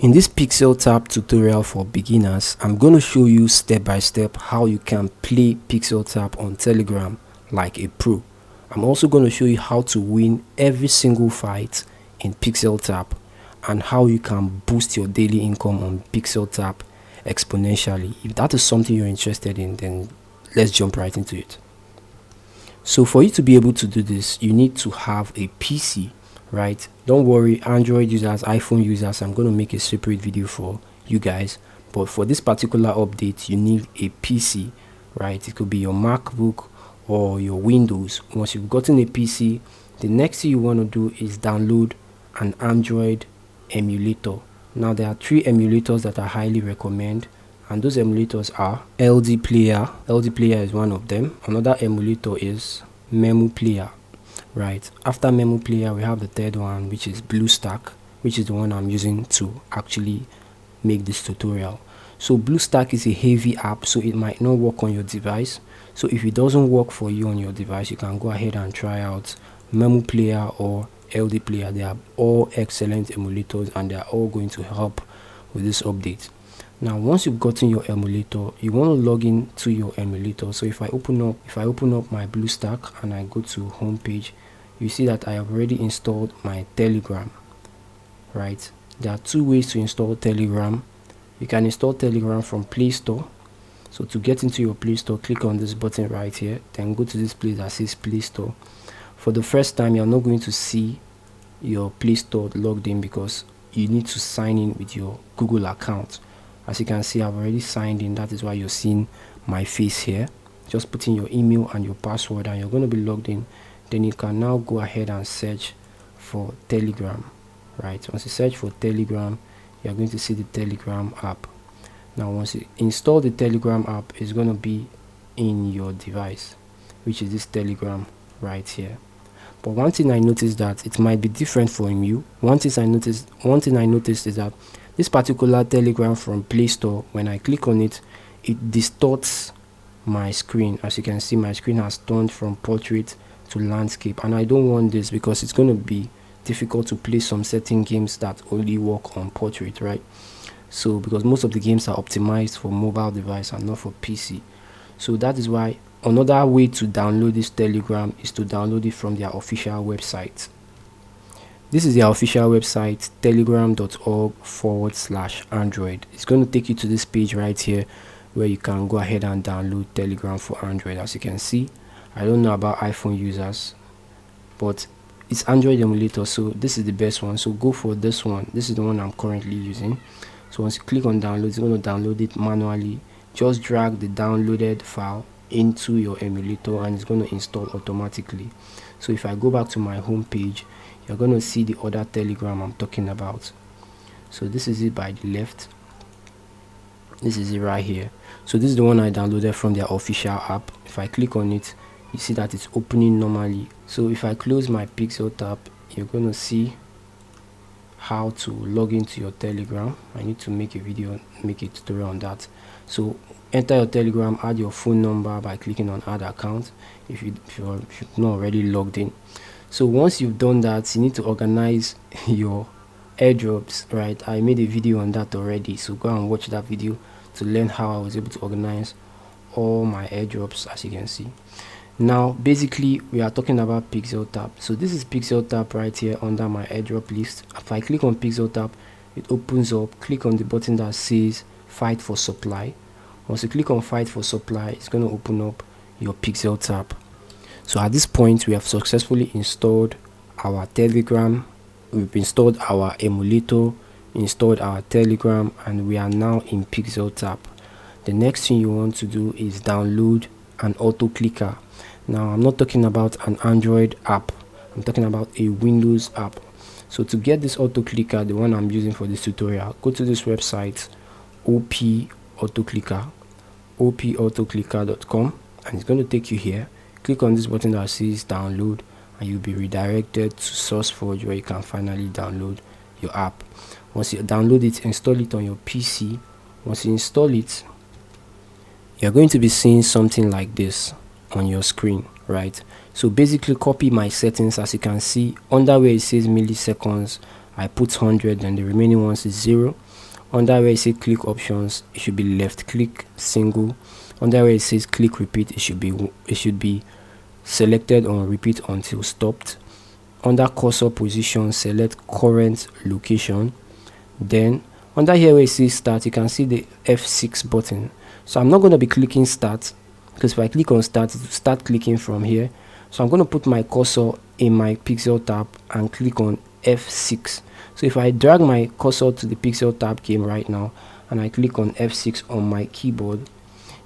In this PixelTap tutorial for beginners, I'm going to show you step by step how you can play PixelTap on Telegram like a pro. I'm also going to show you how to win every single fight in PixelTap and how you can boost your daily income on PixelTap exponentially. If that is something you're interested in, then let's jump right into it. So for you to be able to do this, you need to have a PC, right? Don't worry, Android users, iPhone users, I'm going to make a separate video for you guys, but for this particular update you need a PC, right? It could be your MacBook or your Windows. Once you've gotten a PC, the next thing you want to do is download an Android emulator. Now there are 3 emulators that I highly recommend, and those emulators are LD Player. LD Player is one of them. Another emulator is Memo Player. Right, after Memo Player we have the third one, which is BlueStack, which is the one I'm using to actually make this tutorial. So BlueStack is a heavy app, so it might not work on your device. So if it doesn't work for you on your device, you can go ahead and try out Memo Player or LD Player. They are all excellent emulators and they are all going to help with this update. Now once you've gotten your emulator, you want to log in to your emulator. So if I open up my BlueStack and I go to home page, you see that I have already installed my Telegram. Right, there are 2 ways to install Telegram. You can install Telegram from Play Store. So to get into your Play Store, click on this button right here, then go to this place that says Play Store. For the first time, you're not going to see your Play Store logged in because you need to sign in with your Google account. As you can see, I've already signed in. That is why you're seeing my face here. Just put in your email and your password and you're going to be logged in. Then you can now go ahead and search for Telegram. Right, once you search for Telegram, you're going to see the Telegram app. Now once you install the Telegram app, it's going to be in your device, which is this Telegram right here. But one thing I noticed that it might be different from you. One thing I noticed is that this particular Telegram from Play Store, when I click on it, it distorts my screen. As you can see, my screen has turned from portrait to landscape, and I don't want this because it's going to be difficult to play some certain games that only work on portrait, right? So because most of the games are optimized for mobile device and not for PC. So that is why another way to download this Telegram is to download it from their official website. This is their official website, telegram.org/Android. It's going to take you to this page right here where you can go ahead and download Telegram for Android. As you can see, I don't know about iPhone users, but it's Android emulator, so this is the best one. So go for this one. This is the one I'm currently using. So once you click on download, it's going to download it manually. Just drag the downloaded file into your emulator and it's going to install automatically. So if I go back to my home page, you're going to see the other Telegram I'm talking about. So this is it by the left. This is it right here. So this is the one I downloaded from their official app. If I click on it, you see that it's opening normally. So if I close my PixelTap, you're going to see how to log into your Telegram. I need to make a tutorial on that. So enter your Telegram, add your phone number by clicking on add account if you're not already logged in. So once you've done that, you need to organize your airdrops, right? I made a video on that already, so go and watch that video to learn how I was able to organize all my airdrops. As you can see, now basically we are talking about PixelTap. So this is PixelTap right here under my airdrop list. If I click on PixelTap, it opens up. Click on the button that says Fight for Supply. Once you click on Fight for Supply, it's going to open up your PixelTap. So at this point, we have successfully installed our Telegram. We've installed our emulator, installed our Telegram, and we are now in PixelTap. The next thing you want to do is download an auto clicker. Now I'm not talking about an Android app, I'm talking about a Windows app. So to get this auto clicker, the one I'm using for this tutorial, go to this website, opautoclicker.com, and it's going to take you here. Click on this button that says download and you'll be redirected to SourceForge where you can finally download your app. Once you download it, install it on your PC. Once you install it, you're going to be seeing something like this on your screen, right? So basically copy my settings. As you can see under where it says milliseconds, I put 100 and the remaining ones is 0. Under where it says click options, it should be left click single. Under where it says click repeat, it should be selected on repeat until stopped. Under cursor position, select current location. Then under here where it says start, you can see the F6 button. So I'm not going to be clicking start, because if I click on start, it will start clicking from here. So I'm going to put my cursor in my PixelTap and click on F6. So if I drag my cursor to the PixelTap game right now and I click on F6 on my keyboard,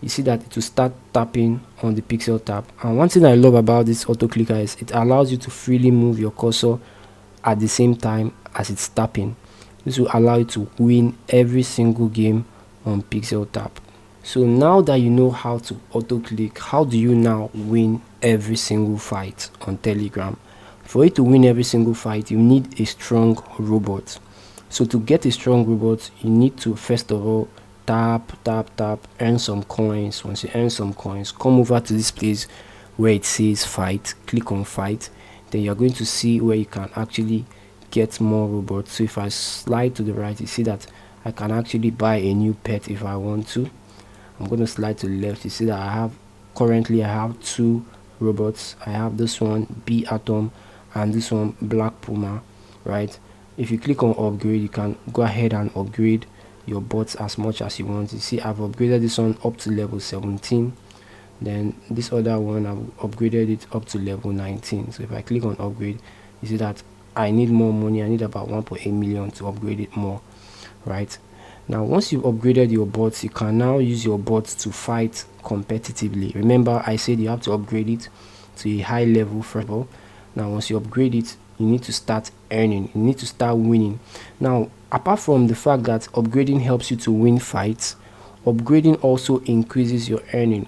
you see that it will start tapping on the PixelTap. And one thing I love about this auto clicker is it allows you to freely move your cursor at the same time as it's tapping. This will allow you to win every single game on PixelTap. So now that you know how to auto click, how do you now win every single fight on Telegram? For you to win every single fight, you need a strong robot. So to get a strong robot, you need to first of all tap, earn some coins. Once you earn some coins, come over to this place where it says fight, click on fight. Then you're going to see where you can actually get more robots. So if I slide to the right, you see that I can actually buy a new pet if I want to. I'm going to slide to the left. You see that currently I have 2 robots. I have this one B Atom and this one Black Puma, right? If you click on upgrade, you can go ahead and upgrade your bots as much as you want. You see I've upgraded this one up to level 17. Then this other one I've upgraded it up to level 19. So if I click on upgrade, you see that I need more money. I need about 1.8 million to upgrade it more, right? Now once you've upgraded your bots, you can now use your bots to fight competitively. Remember I said you have to upgrade it to a high level first of all. Now once you upgrade it, you need to start earning, you need to start winning. Now apart from the fact that upgrading helps you to win fights, upgrading also increases your earning,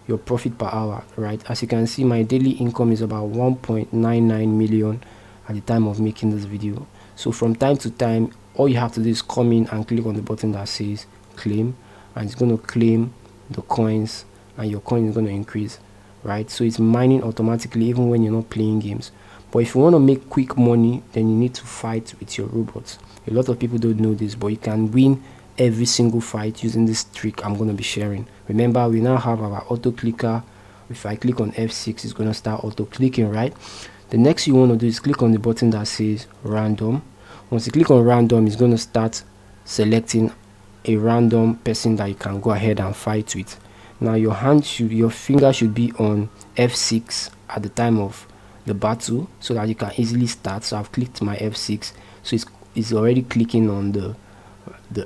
your profit per hour, right? As you can see, my daily income is about 1.99 million at the time of making this video. So from time to time, all you have to do is come in and click on the button that says claim, and it's going to claim the coins, and your coin is going to increase, right? So it's mining automatically even when you're not playing games. But if you want to make quick money, then you need to fight with your robots. A lot of people don't know this, but you can win every single fight using this trick I'm going to be sharing. Remember, we now have our auto clicker. If I click on F6, it's going to start auto clicking, right? The next you want to do is click on the button that says random. Once you click on random, it's going to start selecting a random person that you can go ahead and fight with. Now your finger should be on F6 at the time of the battle so that you can easily start. So I've clicked my F6, so it's already clicking on the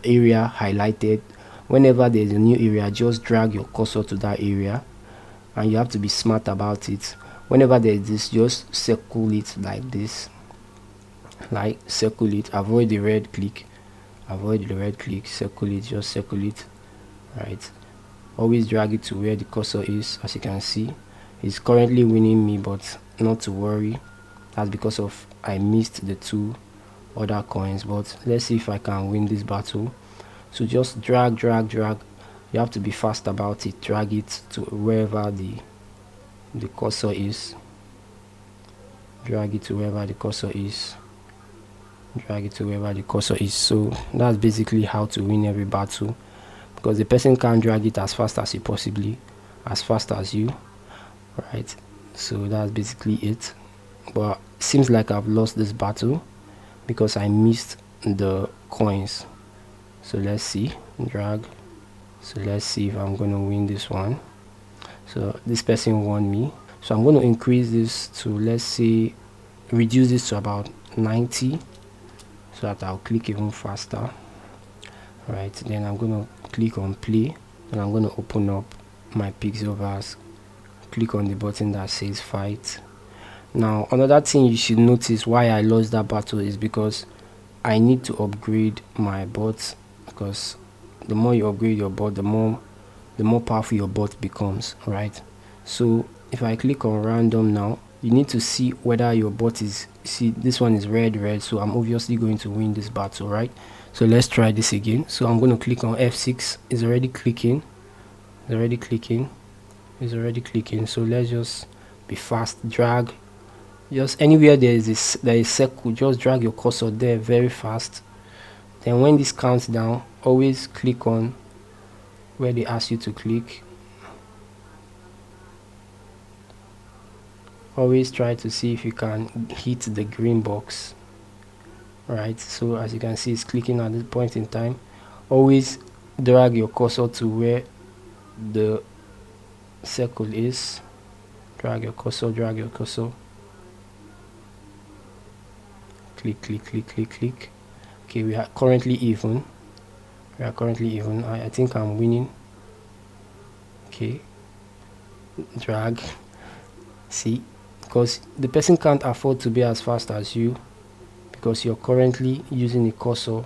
area highlighted. Whenever there's a new area, just drag your cursor to that area, and you have to be smart about it. Whenever there's this, just circle it like this, like circle it, avoid the red click, circle it, just circle it, right? Always drag it to where the cursor is. As you can see, it's currently winning me, but not to worry, that's because of I missed the 2 other coins. But let's see if I can win this battle. So just drag, you have to be fast about it. Drag it to wherever the cursor is, drag it to wherever the cursor is, So that's basically how to win every battle, because the person can't drag it as fast as you, right? So that's basically it. But it seems like I've lost this battle because I missed the coins. So let's see, drag. So let's see if I'm going to win this one. So this person won me, so I'm going to increase this to, let's say, reduce this to about 90 so that I'll click even faster, right? Then I'm going to click on play, and I'm going to open up my Pixelverse, click on the button that says fight. Now another thing you should notice why I lost that battle is because I need to upgrade my bots, because the more you upgrade your bot, the more powerful your bot becomes, right? So if I click on random now, you need to see whether your bot is, see this one is red, so I'm obviously going to win this battle, right? So let's try this again. So I'm going to click on F6. It's already clicking, so let's just be fast. Drag, just anywhere there is circle, just drag your cursor there very fast, Then when this counts down, always click on where they ask you to click. Always try to see if you can hit the green box, right? So as you can see, it's clicking at this point in time. Always drag your cursor to where the circle is. Drag your cursor, click, click, click, click, click. Okay, we are currently even. I think I'm winning. Okay, drag. See, because the person can't afford to be as fast as you because you're currently using a cursor.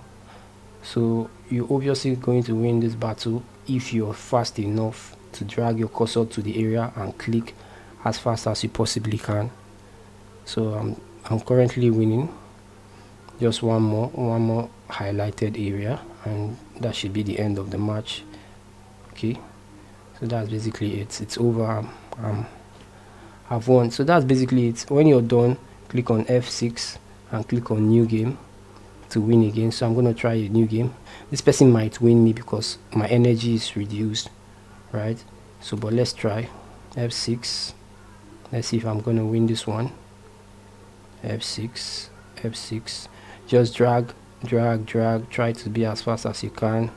So you're obviously going to win this battle if you're fast enough to drag your cursor to the area and click as fast as you possibly can. So I'm currently winning. Just one more highlighted area, and that should be the end of the match. Okay, so that's basically it. It's over. I've won. So that's basically it. When you're done, click on F6 and click on new game to win again. So I'm going to try a new game. This person might win me because my energy is reduced, right? So but let's try F6. Let's see if I'm going to win this one. F6. Just drag, try to be as fast as you can.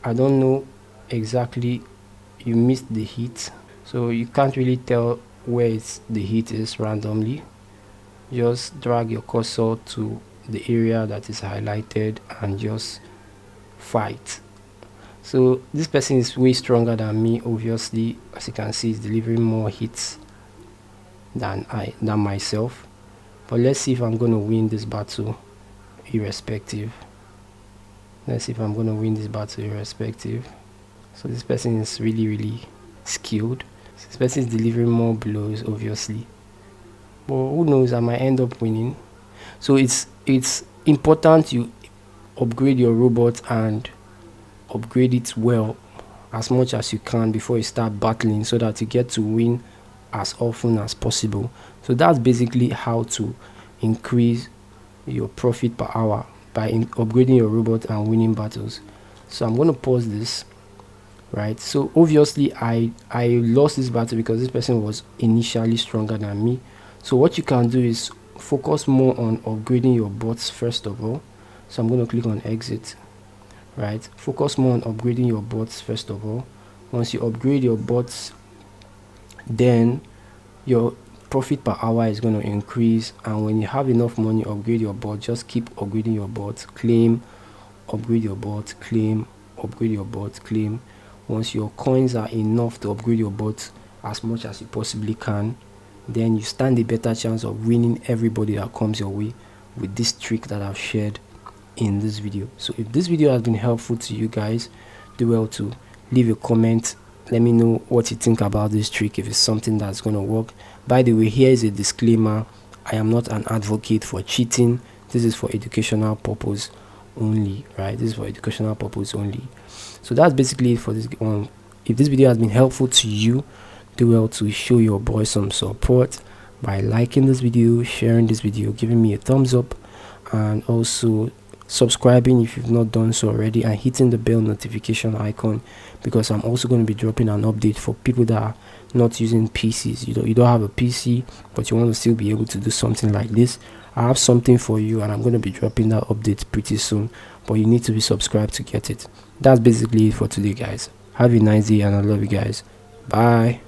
I don't know exactly, you missed the heat, so you can't really tell where the heat is randomly. Just drag your cursor to the area that is highlighted and just fight. So this person is way stronger than me, obviously. As you can see, he's delivering more hits than myself. But let's see if I'm going to win this battle irrespective. So this person is really skilled. This person is delivering more blows, obviously. But who knows, I might end up winning. So it's important you upgrade your robot and upgrade it well as much as you can before you start battling, so that you get to win as often as possible. So that's basically how to increase your profit per hour by upgrading your robot and winning battles. So I'm going to pause this, right? So obviously I lost this battle because this person was initially stronger than me. So what you can do is focus more on upgrading your bots first of all. So I'm going to click on exit, right? Focus more on upgrading your bots first of all. Once you upgrade your bots, then your profit per hour is going to increase. And when you have enough money, upgrade your bot. Just keep upgrading your bot, claim, upgrade your bot, claim, upgrade your bot, claim. Once your coins are enough to upgrade your bot as much as you possibly can, then you stand a better chance of winning everybody that comes your way with this trick that I've shared in this video. So if this video has been helpful to you guys, do well to leave a comment. Let me know what you think about this trick, if it's something that's going to work. By the way, here is a disclaimer: I am not an advocate for cheating. This is for educational purpose only, right? So that's basically it for this one. If this video has been helpful to you, do well to show your boy some support by liking this video, sharing this video, giving me a thumbs up, and also subscribing if you've not done so already, and hitting the bell notification icon, because I'm also going to be dropping an update for people that are not using PCs. You don't have a PC but you want to still be able to do something like this. I have something for you, and I'm going to be dropping that update pretty soon, but you need to be subscribed to get it. That's basically it for today, guys. Have a nice day, and I love you guys. Bye.